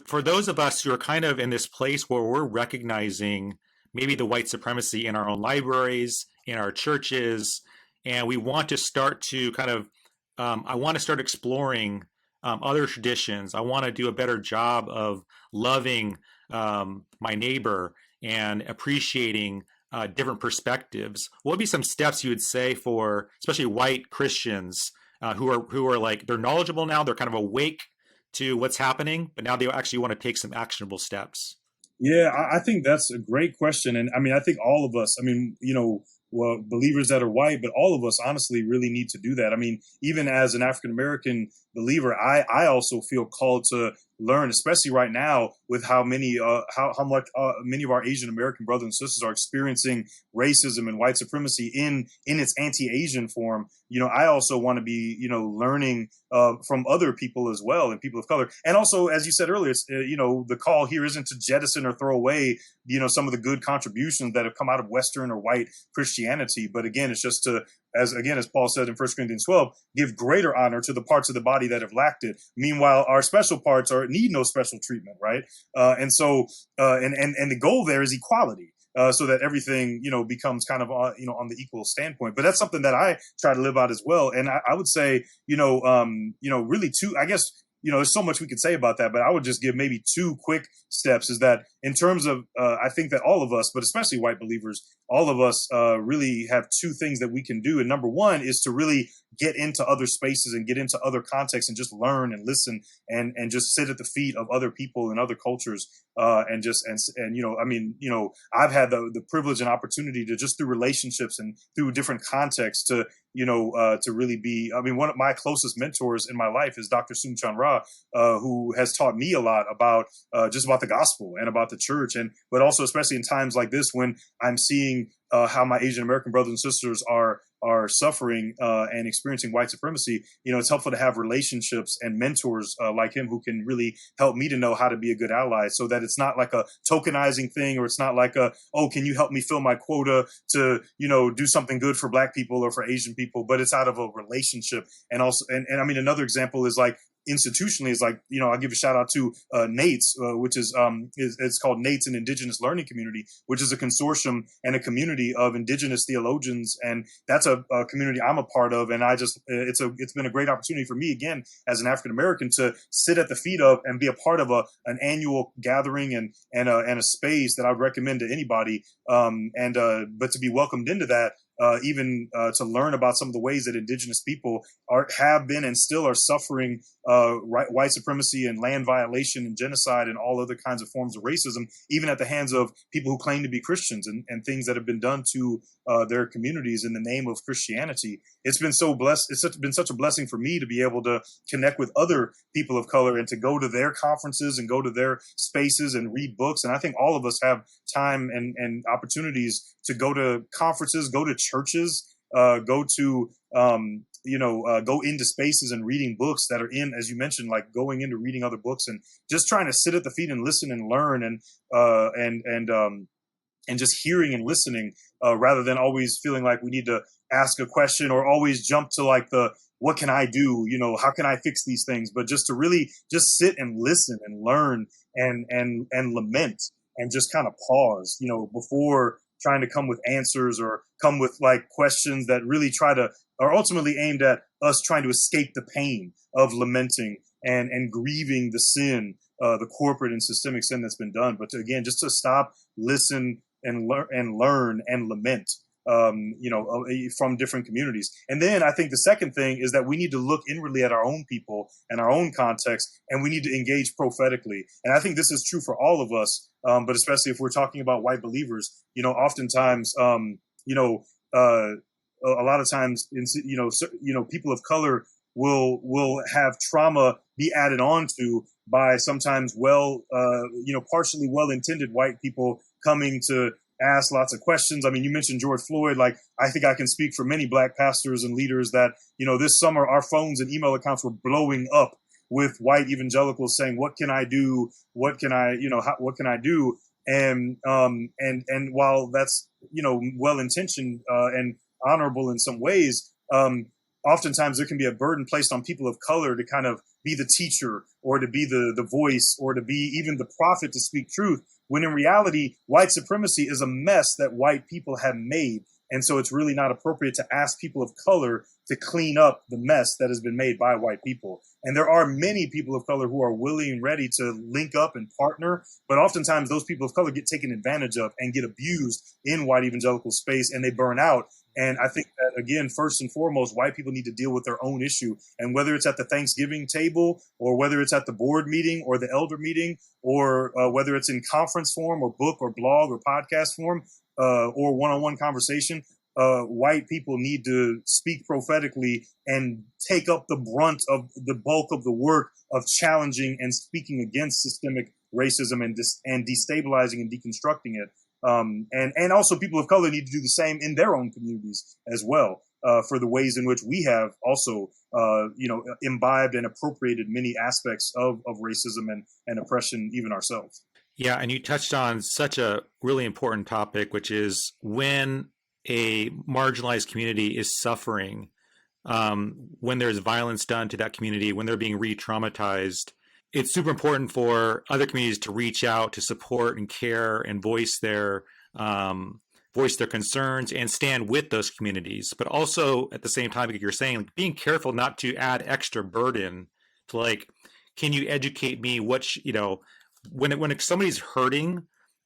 for those of us who are kind of in this place where we're recognizing maybe the white supremacy in our own libraries, in our churches, and we want to start to kind of, I want to start exploring other traditions. I want to do a better job of loving my neighbor and appreciating different perspectives. What would be some steps you would say for, especially white Christians who are like they're knowledgeable now, they're kind of awake to what's happening, but now they actually want to take some actionable steps? Yeah, I think that's a great question. And I mean, I think all of us, I mean, well, believers that are white, but all of us honestly really need to do that. I mean, even as an African American believer, I also feel called to learn, especially right now with how much many of our Asian American brothers and sisters are experiencing racism and white supremacy in its anti-Asian form. I also want to be, learning from other people as well, and people of color. And also, as you said earlier, it's, the call here isn't to jettison or throw away, some of the good contributions that have come out of Western or white Christianity. But again, it's just to, as Paul said in 1 Corinthians 12, give greater honor to the parts of the body that have lacked it. Meanwhile, our special parts need no special treatment, right? And the goal there is equality. So that everything, becomes kind of, on the equal standpoint. But that's something that I try to live out as well. And I would say, really I guess, there's so much we could say about that, but I would just give maybe two quick steps. Is that in terms of, I think that all of us, but especially white believers, all of us really have two things that we can do. And number one is to really get into other spaces and get into other contexts and just learn and listen and just sit at the feet of other people and other cultures. And I've had the privilege and opportunity to just through relationships and through different contexts to really be, one of my closest mentors in my life is Dr. Soong-Chan Rah, who has taught me a lot about just about the gospel and about the church. But also, especially in times like this, when I'm seeing how my Asian American brothers and sisters are suffering and experiencing white supremacy, it's helpful to have relationships and mentors like him who can really help me to know how to be a good ally, so that it's not like a tokenizing thing, or it's not like can you help me fill my quota to, do something good for Black people or for Asian people, but it's out of a relationship. And also, and I mean, another example is like, institutionally is like, I'll give a shout out to NATES, which is it's called NATES, an Indigenous Learning Community, which is a consortium and a community of Indigenous theologians, and that's a community I'm a part of. And it's been a great opportunity for me, again, as an African American, to sit at the feet of and be a part of an annual gathering and a space that I would recommend to anybody, but to be welcomed into that. Even to learn about some of the ways that Indigenous people have been and still are suffering white supremacy and land violation and genocide and all other kinds of forms of racism, even at the hands of people who claim to be Christians, and things that have been done to their communities in the name of Christianity. It's been so blessed. Been such a blessing for me to be able to connect with other people of color and to go to their conferences and go to their spaces and read books. And I think all of us have time and opportunities to go to conferences, go to churches, go into spaces and reading books that are in, as you mentioned, like going into reading other books and just trying to sit at the feet and listen and learn and just hearing and listening, rather than always feeling like we need to ask a question or always jump to like what can I do? How can I fix these things? But just to really just sit and listen and learn and lament and just kind of pause, before trying to come with answers or come with like questions that really are ultimately aimed at us trying to escape the pain of lamenting and grieving the sin, the corporate and systemic sin that's been done. But again, just to stop, listen, and learn and lament, from different communities. And then I think the second thing is that we need to look inwardly at our own people and our own context, and we need to engage prophetically. And I think this is true for all of us, but especially if we're talking about white believers. Oftentimes, a lot of times, people of color will have trauma be added on to by sometimes partially well-intended white people coming to ask lots of questions. I mean, you mentioned George Floyd. Like, I think I can speak for many Black pastors and leaders that, this summer our phones and email accounts were blowing up with white evangelicals saying, "What can I do? What can I do?" And while that's, well-intentioned and honorable in some ways, oftentimes there can be a burden placed on people of color to kind of be the teacher or to be the voice or to be even the prophet to speak truth, when in reality, white supremacy is a mess that white people have made. And so it's really not appropriate to ask people of color to clean up the mess that has been made by white people. And there are many people of color who are willing and ready to link up and partner, but oftentimes those people of color get taken advantage of and get abused in white evangelical space, and they burn out. And I think that, again, first and foremost, white people need to deal with their own issue. And whether it's at the Thanksgiving table or whether it's at the board meeting or the elder meeting or whether it's in conference form or book or blog or podcast form, or one-on-one conversation, white people need to speak prophetically and take up the brunt of the bulk of the work of challenging and speaking against systemic racism and destabilizing and deconstructing it. And also people of color need to do the same in their own communities as well, for the ways in which we have also, imbibed and appropriated many aspects of racism and oppression, even ourselves. Yeah, and you touched on such a really important topic, which is when a marginalized community is suffering, when there's violence done to that community, when they're being re-traumatized, it's super important for other communities to reach out to support and care and voice their concerns and stand with those communities. But also at the same time, like you're saying, like, being careful not to add extra burden to, like, can you educate me when somebody's hurting,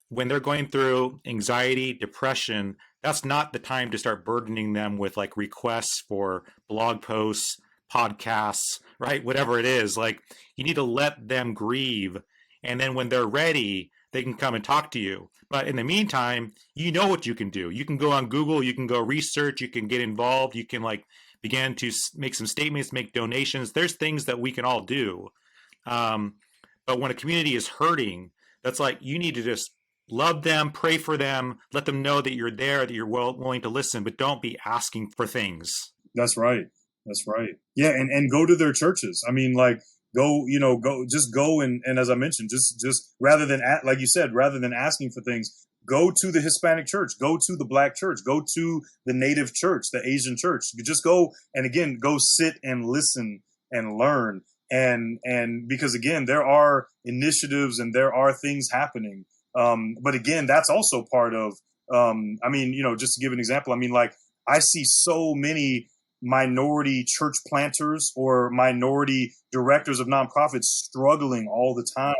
when they're going through anxiety, depression, that's not the time to start burdening them with like requests for blog posts, podcasts, right? Whatever it is, like you need to let them grieve. And then when they're ready, they can come and talk to you. But in the meantime, you know what you can do. You can go on Google, you can go research, you can get involved, you can like begin to make some statements, make donations. There's things that we can all do. But when a community is hurting, that's like you need to just love them, pray for them, let them know that you're there, that you're willing to listen, but don't be asking for things. That's right. That's right. Yeah, and go to their churches. I mean, like go and as I mentioned, just rather than like you said, rather than asking for things, go to the Hispanic church, go to the Black church, go to the Native church, the Asian church. You just go and again go sit and listen and learn. And because again, there are initiatives and there are things happening. But again, that's also part of, just to give an example, I mean, like I see so many minority church planters or minority directors of nonprofits struggling all the time.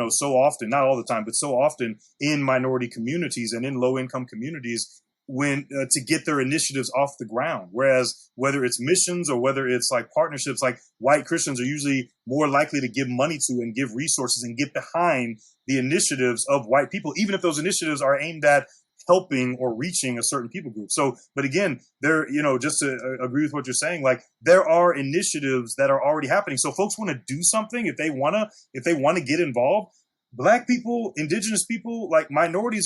So often, not all the time, but so often in minority communities and in low income communities when to get their initiatives off the ground. Whereas whether it's missions or whether it's like partnerships, like white Christians are usually more likely to give money to and give resources and get behind the initiatives of white people, even if those initiatives are aimed at helping or reaching a certain people group. So, but again, just to agree with what you're saying, like there are initiatives that are already happening. So folks want to do something, if they want to get involved, Black people, Indigenous people, like minorities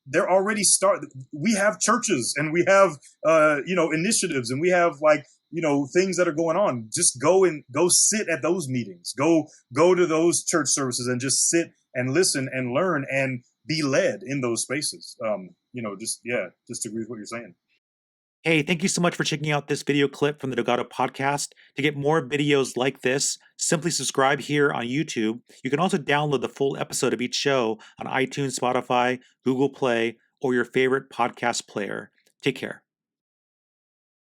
they're already we have churches and we have, initiatives and we have like, things that are going on. Just go sit at those meetings, go to those church services and just sit and listen and learn and be led in those spaces. Just agree with what you're saying. Hey, thank you so much for checking out this video clip from the Delgado podcast. To get more videos like this, simply subscribe here on YouTube. You can also download the full episode of each show on iTunes, Spotify, Google Play, or your favorite podcast player. Take care.